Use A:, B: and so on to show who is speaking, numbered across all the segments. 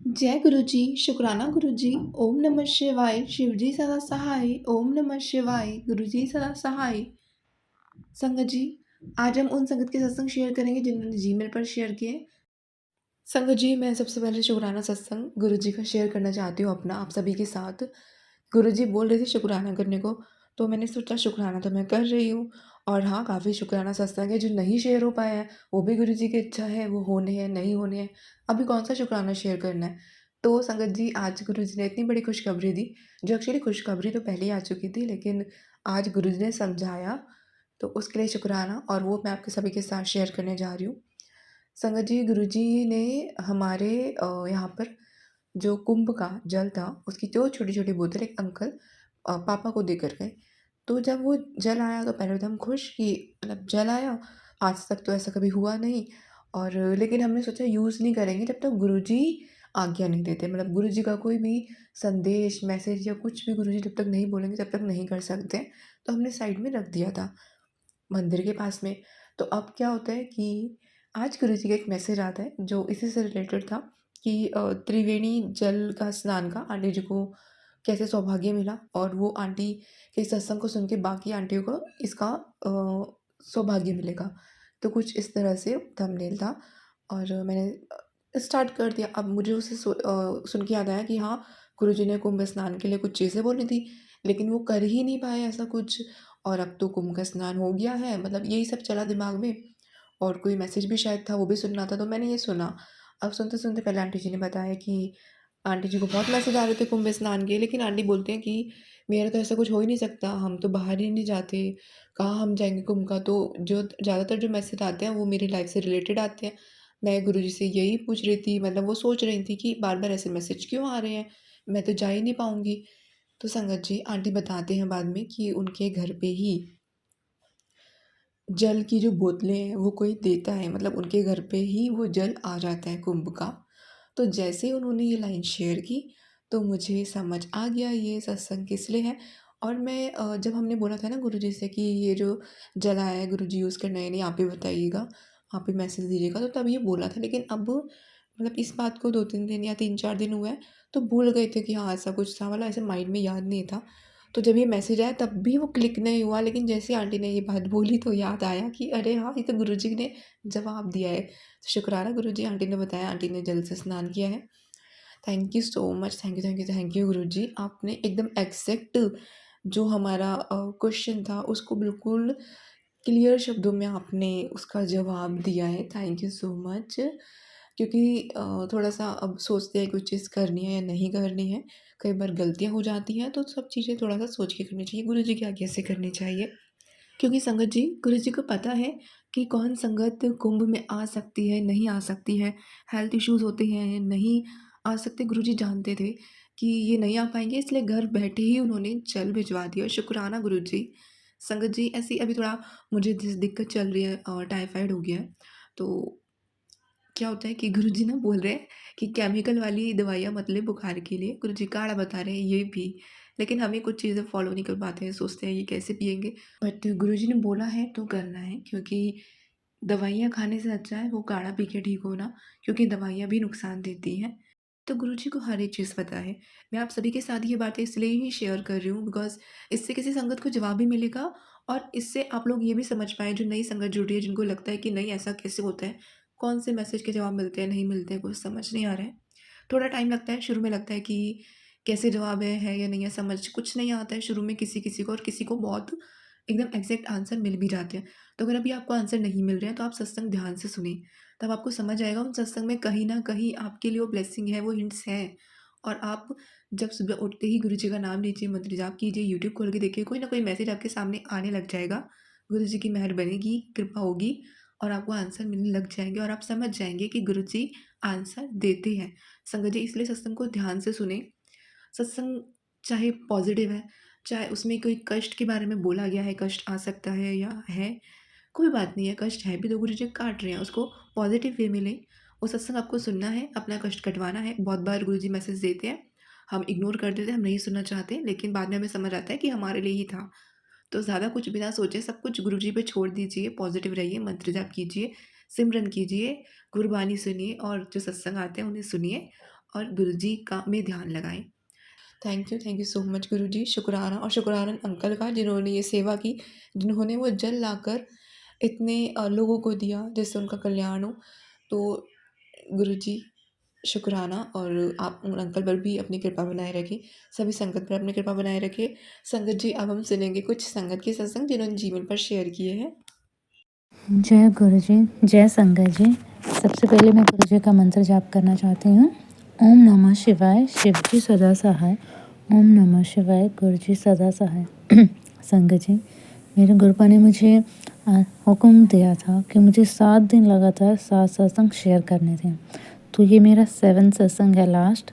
A: जय गुरु जी, शुक्राना गुरु जी, ओम नमः शिवाय, शिव जी सदा सहाय, ओम नमः शिवाय, गुरु जी सदा सहाय। संगत जी, आज हम उन संगत के सत्संग शेयर करेंगे जिन्होंने जीमेल पर शेयर किए। संगत जी, मैं सबसे पहले शुक्राना सत्संग गुरु जी का शेयर करना चाहती हूँ अपना आप सभी के साथ। गुरु जी बोल रहे थे शुक्राना करने को, तो मैंने सोचा शुक्राना तो मैं कर रही हूँ। और हाँ, काफ़ी शुक्राना सत्संग है, जो नहीं शेयर हो पाया है, वो भी गुरु जी की इच्छा है, वो होने हैं, नहीं होने हैं। अभी कौन-सा शुक्राना शेयर करना है। तो संगत जी, आज गुरु जी ने इतनी बड़ी खुशखबरी दी, जो एक्चुअली खुशखबरी तो पहले ही आ चुकी थी, लेकिन आज गुरु जी ने समझाया, तो उसके लिए शुक्राना और वो मैं आपके सभी के साथ शेयर करने जा रही हूँ। संगत जी, गुरु जी ने हमारे यहाँ पर जो कुंभ का जल था, उसकी जो छोटी-छोटी बोतल एक अंकल पापा को देकर गए। तो जब वो जल आया तो पहले तो हम खुश कि मतलब जल आया, आज तक तो ऐसा कभी हुआ नहीं। और लेकिन हमने सोचा यूज़ नहीं करेंगे जब तक गुरुजी आज्ञा नहीं देते। मतलब गुरुजी का कोई भी संदेश, मैसेज या कुछ भी गुरुजी जब तक नहीं बोलेंगे तब तक नहीं कर सकते। तो हमने साइड में रख दिया था, मंदिर के पास में। तो अब क्या होता है कि आज गुरुजी का एक मैसेज आता है जो इसी से रिलेटेड था कि त्रिवेणी जल का स्नान का आंटी जी को कैसे सौभाग्य मिला, और वो आंटी के सत्संग को सुन के बाकी आंटियों को इसका सौभाग्य मिलेगा। तो कुछ इस तरह से थंबनेल था और मैंने स्टार्ट कर दिया। अब मुझे उसे सुन के याद आया कि हाँ, गुरुजी ने कुंभ स्नान के लिए कुछ चीज़ें बोली थी, लेकिन वो कर ही नहीं पाए ऐसा कुछ। और अब तो कुंभ का स्नान हो गया है, मतलब यही सब चला दिमाग में। और कोई मैसेज भी शायद था, वो भी सुनना था, तो मैंने ये सुना। अब सुनते-सुनते पहले आंटी जी ने बताया कि आंटी जी को बहुत मैसेज आ रहे थे कुंभ स्नान के, लेकिन आंटी बोलते हैं कि मेरा तो ऐसा कुछ हो ही नहीं सकता, हम तो बाहर ही नहीं जाते, कहाँ हम जाएँगे कुंभ का। तो जो ज़्यादातर जो मैसेज आते हैं वो मेरी लाइफ़ से रिलेटेड आते हैं। मैं गुरुजी से यही पूछ रही थी, मतलब वो सोच रही थी कि बार-बार ऐसे मैसेज क्यों आ रहे हैं, मैं तो जा ही नहीं पाऊँगी। तो संगत जी, आंटी बताते हैं बाद में कि उनके घर पे ही जल की जो बोतलें हैं वो कोई देता है, मतलब उनके घर पे ही वो जल आ जाता है कुंभ का। तो जैसे ही उन्होंने ये लाइन शेयर की, तो मुझे समझ आ गया ये सत्संग किस लिए है। और मैं जब हमने बोला था ना गुरुजी से कि ये जो जल आया है गुरुजी यूज़ करना है नहीं, आप ही बताइएगा, आप ही मैसेज दीजिएगा, तो तब ये बोला था। लेकिन अब मतलब इस बात को 2-3 दिन या 3-4 दिन हुए हैं, तो भूल गए थे कि हाँ, ऐसा कुछ था, मतलब ऐसे माइंड में याद नहीं था। तो जब ये मैसेज आया तब भी वो क्लिक नहीं हुआ, लेकिन जैसे ही आंटी ने ये बात बोली तो याद आया कि अरे हाँ, ये तो गुरुजी ने जवाब दिया है। तो शुक्राना गुरुजी, आंटी ने बताया, आंटी ने जल से स्नान किया है। Thank you so much, thank you, thank you, thank you Guruji. आपने एकदम एग्ज़ैक्ट जो हमारा क्वेश्चन था उसको बिल्कुल क्लियर शब्दों में आपने उसका जवाब दिया है। Thank you so much. क्योंकि थोड़ा-सा अब सोचते हैं कुछ चीज़ करनी है या नहीं करनी है, कई बार गलतियाँ हो जाती हैं, तो सब चीज़ें थोड़ा-सा सोच के करनी चाहिए, गुरुजी की आज्ञा से करनी चाहिए। क्योंकि संगत जी, गुरुजी को पता है कि कौन संगत कुंभ में आ सकती है, नहीं आ सकती है, हेल्थ इश्यूज़ होते हैं, नहीं आ सकते। गुरुजी जानते थे कि ये नहीं आ पाएँगे, इसलिए घर बैठे ही उन्होंने जल भिजवा दिया। शुक्राना गुरुजी। संगत जी, ऐसी अभी थोड़ा मुझे जिस दिक्कत चल रही है, टाइफाइड हो गया है, तो क्या होता है कि गुरुजी ना बोल रहे हैं कि केमिकल वाली दवाइयाँ मत ले बुखार के लिए, गुरुजी काढ़ा बता रहे हैं ये भी। लेकिन हम ही कुछ चीज़ें फ़ॉलो नहीं कर पाते हैं, सोचते हैं ये कैसे पिएँगे। बट गुरुजी ने बोला है तो करना है, क्योंकि दवाइयाँ खाने से अच्छा है वो काढ़ा पी के ठीक होना, क्योंकि दवाइयाँ भी नुकसान देती हैं। तो गुरुजी को हर एक चीज़ पता है। मैं आप सभी के साथ ये बातें इसलिए ही शेयर कर रही हूँ बिकॉज़ इससे किसी संगत को जवाब भी मिलेगा, और इससे आप लोग ये भी समझ पाएँ जो नई संगत जुड़ रही है, जिनको लगता है कि नहीं ऐसा कैसे होता है? कौन से मैसेज के जवाब मिलते हैं, नहीं मिलते हैं, कुछ समझ नहीं आ रहा है। थोड़ा टाइम लगता है, शुरू में लगता है कि कैसे जवाब है या नहीं है, समझ कुछ नहीं आता है शुरू में किसी-किसी को, और किसी को बहुत एकदम एग्ज़ैक्ट आंसर मिल भी जाते हैं। तो अगर अभी आपको आंसर नहीं मिल रहे हैं, तो आप सत्संग ध्यान से सुनिए, तब आपको समझ आएगा उन सत्संग में कहीं न कहीं आपके लिए वो ब्लेसिंग है, वो हिंट्स हैं। और आप जब सुबह उठते ही गुरु जी का नाम लीजिए, मंत्र जाप कीजिए, यूट्यूब खोल के देखिए, कोई ना कोई मैसेज आपके सामने आने लग जाएगा। गुरु जी की मेहर बनेगी, कृपा होगी, और आपको आंसर मिलने लग जाएँगे, और आप समझ जाएँगे कि गुरु जी आंसर देते हैं। संगत जी, इसलिए सत्संग को ध्यान से सुनें। सत्संग चाहे पॉज़िटिव है, चाहे उसमें कोई कष्ट के बारे में बोला गया है, कष्ट आ सकता है या है, कोई बात नहीं है, कष्ट है भी तो गुरुजी काट रहे हैं, उसको पॉज़िटिव वे में लें। वो सत्संग आपको सुनना है, अपना कष्ट कटवाना है। बहुत बार गुरुजी मैसेज देते हैं, हम इग्नोर कर देते हैं, हम नहीं सुनना चाहते, लेकिन बाद में हमें समझ आता है कि हमारे लिए ही था। तो ज़्यादा कुछ बिना सोचे सब कुछ गुरुजी पे छोड़ दीजिए, पॉज़िटिव रहिए, मंत्र जाप कीजिए, सिमरन कीजिए, गुरबानी सुनिए, और जो सत्संग आते हैं उन्हें सुनिए, और गुरुजी का भी ध्यान लगाएँ। थैंक यू सो मच गुरुजी। शुक्राना और शुक्राना अंकल का जिन्होंने ये सेवा की, जिन्होंने वो जल लाकर इतने लोगों को दिया जिससे उनका कल्याण हो। तो गुरुजी शुक्राना, और आप उन अंकल पर भी अपनी कृपा बनाए रखें, सभी संगत पर अपनी कृपा बनाए रखें। संगत जी, अब हम सुनेंगे कुछ संगत के सत्संग जिन्होंने जीवन पर शेयर किए हैं।
B: जय गुरु जी, जय संगत जी। सबसे पहले मैं गुरु जी का मंत्र जाप करना चाहती हूँ। ओम नमः शिवाय, शिव जी सदा सहाय। ओम नमः शिवाय, गुरु जी सदा सहाय। संगत जी, मेरे गुरुपा ने मुझे हुक्म दिया था कि मुझे 7 दिन लगातार 7 सत्संग शेयर करने थे। तो ये मेरा 7 सत्संग है लास्ट।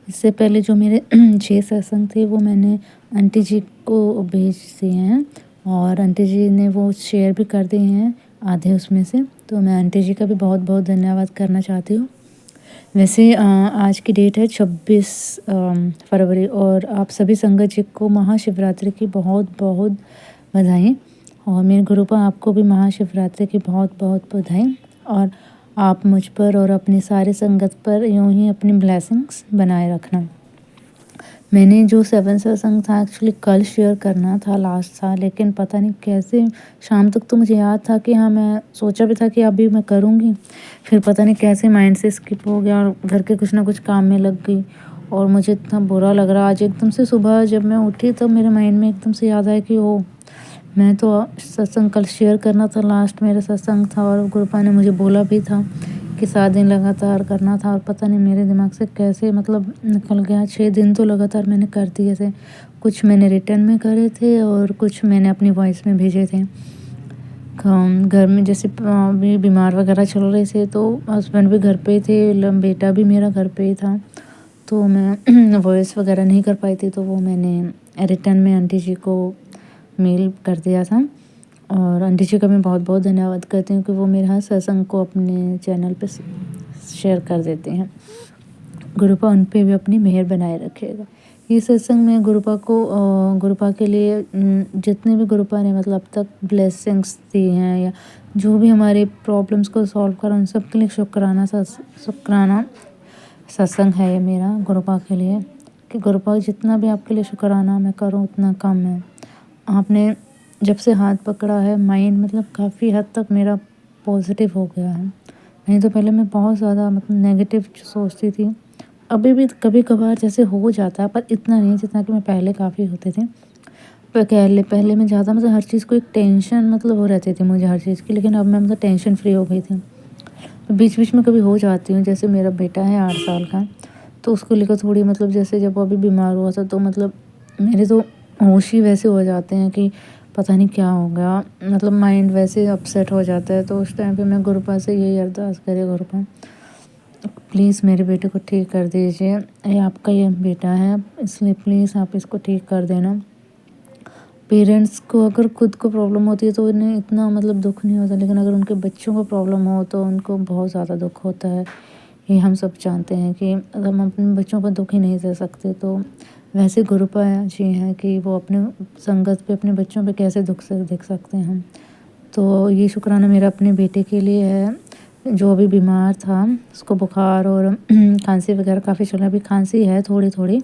B: इससे पहले जो मेरे 6 सत्संग थे वो मैंने आंटी जी को भेज दिए हैं, और आंटी जी ने वो शेयर भी कर दिए हैं आधे उसमें से। तो मैं आंटी जी का भी बहुत बहुत धन्यवाद करना चाहती हूँ। वैसे आज की डेट है 26 फरवरी, और आप सभी संगत जी को महाशिवरात्रि की बहुत बहुत बधाई। और मेरे गुरुपा आपको भी महाशिवरात्रि की बहुत बहुत बधाई। और आप मुझ पर और अपनी सारी संगत पर यूँ ही अपनी ब्लेसिंग्स बनाए रखना। मैंने जो 7 सत्संग था एक्चुअली कल शेयर करना था, लास्ट था, लेकिन पता नहीं कैसे शाम तक तो मुझे याद था कि हाँ, मैं सोचा भी था कि अभी मैं करूँगी। फिर पता नहीं कैसे माइंड से स्किप हो गया और घर के कुछ ना कुछ काम में लग गई, और मुझे इतना बुरा लग रहा। आज एकदम से सुबह जब मैं उठी तब मेरे माइंड में एकदम से याद आया कि ओ, मैं तो सत्संग कल शेयर करना था, लास्ट मेरा सत्संग था, और गुरुपा ने मुझे बोला भी था कि 7 दिन लगातार करना था। और पता नहीं मेरे दिमाग से कैसे मतलब निकल गया। 6 दिन तो लगातार मैंने कर दिए थे। कुछ मैंने रिटर्न में करे थे और कुछ मैंने अपनी वॉइस में भेजे थे। घर में जैसे भी बीमार वगैरह चल रहे थे, तो हस्बैंड भी घर पे थे, बेटा भी मेरा घर पे ही था, तो मैं वॉइस वगैरह नहीं कर पाई थी। तो वो मैंने रिटर्न में आंटी जी को मेल कर दिया था। और आंटी जी का मैं बहुत बहुत धन्यवाद करती हूँ कि वो मेरे हर सत्संग को अपने चैनल पे शेयर कर देते हैं। गुरुपा उन पे भी अपनी मेहर बनाए रखेगा। ये सत्संग में गुरुपा के लिए जितने भी गुरुपा ने मतलब अब तक ब्लेसिंग्स दी हैं, या जो भी हमारे प्रॉब्लम्स को सॉल्व करा, उन सब के लिए शुक्राना सत्संग है ये मेरा गुरुपा के लिए। कि गुरुपा जितना भी आपके लिए शुक्राना मैं करूँ उतना कम है। आपने जब से हाथ पकड़ा है, माइंड मतलब काफ़ी हद तक मेरा पॉजिटिव हो गया है। नहीं तो पहले मैं बहुत ज़्यादा मतलब नेगेटिव सोचती थी। अभी भी कभी कभार जैसे हो जाता है, पर इतना नहीं जितना कि मैं पहले काफ़ी होते थे। पहले मैं ज़्यादा मतलब हर चीज़ को एक टेंशन मतलब हो रहती थी मुझे हर चीज़ की, लेकिन अब मैं मतलब टेंशन फ्री हो गई थी। बीच बीच में कभी हो जाती हूँ, जैसे मेरा बेटा है 8 साल का, तो उसको लेकर थोड़ी मतलब जैसे जब वो अभी बीमार हुआ था, तो मतलब मेरे तो होश ही वैसे हो जाते हैं कि पता नहीं क्या हो गया, मतलब माइंड वैसे अपसेट हो जाता है। तो उस टाइम पे मैं गुरुपा से यही अरदास करे, गुरुपा प्लीज़ मेरे बेटे को ठीक कर दीजिए, ये आपका ये बेटा है, इसलिए प्लीज़ आप इसको ठीक कर देना। पेरेंट्स को अगर खुद को प्रॉब्लम होती है तो उन्हें इतना मतलब दुख नहीं होता, लेकिन अगर उनके बच्चों को प्रॉब्लम हो तो उनको बहुत ज़्यादा दुख होता है। ये हम सब जानते हैं कि अगर हम अपने बच्चों पर दुख ही नहीं दे सकते, तो वैसे गुरुपा जी हैं कि वो अपने संगत पे अपने बच्चों पे कैसे दुख से देख सकते हैं हम। तो ये शुक्राना मेरा अपने बेटे के लिए है, जो अभी बीमार था, उसको बुखार और खांसी वगैरह काफ़ी चल रहा है। अभी खांसी है थोड़ी थोड़ी,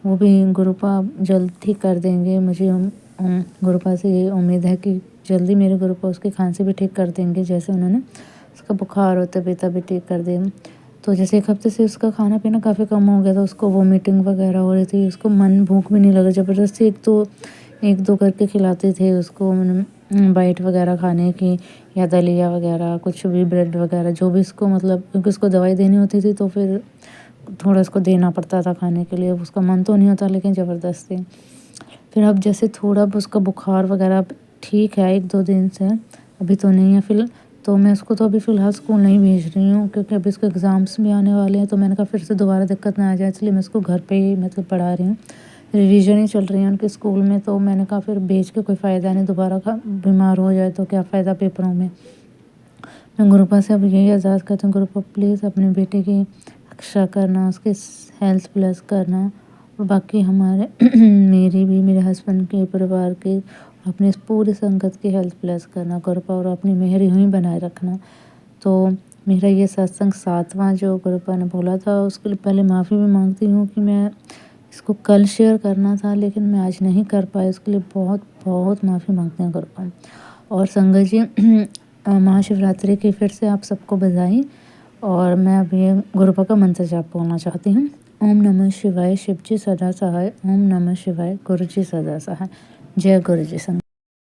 B: वो भी गुरुपा जल्द ठीक कर देंगे। मुझे गुरुपा से ये उम्मीद है कि जल्दी मेरे गुरुपा उसकी खांसी भी ठीक कर देंगे, जैसे उन्होंने उसका बुखार और तबीयत भी ठीक कर दें। तो जैसे 1 हफ्ते से उसका खाना पीना काफ़ी कम हो गया था, उसको वोमिटिंग वगैरह हो रही थी, उसको मन भूख भी नहीं लगा, ज़बरदस्ती एक दो करके खिलाते थे उसको, बाइट वगैरह खाने की, या दलिया वगैरह, कुछ भी ब्रेड वगैरह, जो भी उसको मतलब, क्योंकि उसको दवाई देनी होती थी तो फिर थोड़ा उसको देना पड़ता था खाने के लिए। उसका मन तो नहीं होता, लेकिन ज़बरदस्ती। फिर अब जैसे थोड़ा उसका बुखार वगैरह ठीक है 1-2 दिन से, अभी तो नहीं है फिर, तो मैं उसको तो अभी फ़िलहाल स्कूल नहीं भेज रही हूँ, क्योंकि अभी उसके एग्ज़ाम्स भी आने वाले हैं। तो मैंने कहा फिर से दोबारा दिक्कत ना आ जाए, इसलिए मैं उसको घर पे ही मतलब पढ़ा रही हूँ। रिवीजन ही चल रही है उनके स्कूल में, तो मैंने कहा फिर भेज के कोई फ़ायदा नहीं, दोबारा बीमार हो जाए तो क्या फ़ायदा पेपरों में। मैं गुरुपा से अब यही अरदास करती हूँ, गुरुपा प्लीज़ अपने बेटे की रक्षा करना, उसकी हेल्थ प्लस करना, और बाकी हमारे मेरी भी, मेरे हस्बैंड के, परिवार के, अपने इस पूरी संगत की हेल्थ प्लस करना गुरुपा, और अपनी मेहर यूँ ही बनाए रखना। तो मेरा ये सत्संग 7वां जो गुरुपा ने बोला था उसके लिए पहले माफ़ी भी मांगती हूँ कि मैं इसको कल शेयर करना था लेकिन मैं आज नहीं कर पाई, उसके लिए बहुत बहुत माफ़ी मांगते हैं गुरुपा। और संगत जी महाशिवरात्रि की फिर से आप सबको बधाई। और मैं अभी गुरुपा का मंत्र जाप बोलना चाहती हूँ। ओम नमः शिवाय, शिव जी सदा सहाय। ओम नमः शिवाय, गुरु जी सदा सहाय। जय गुरु जी संगत।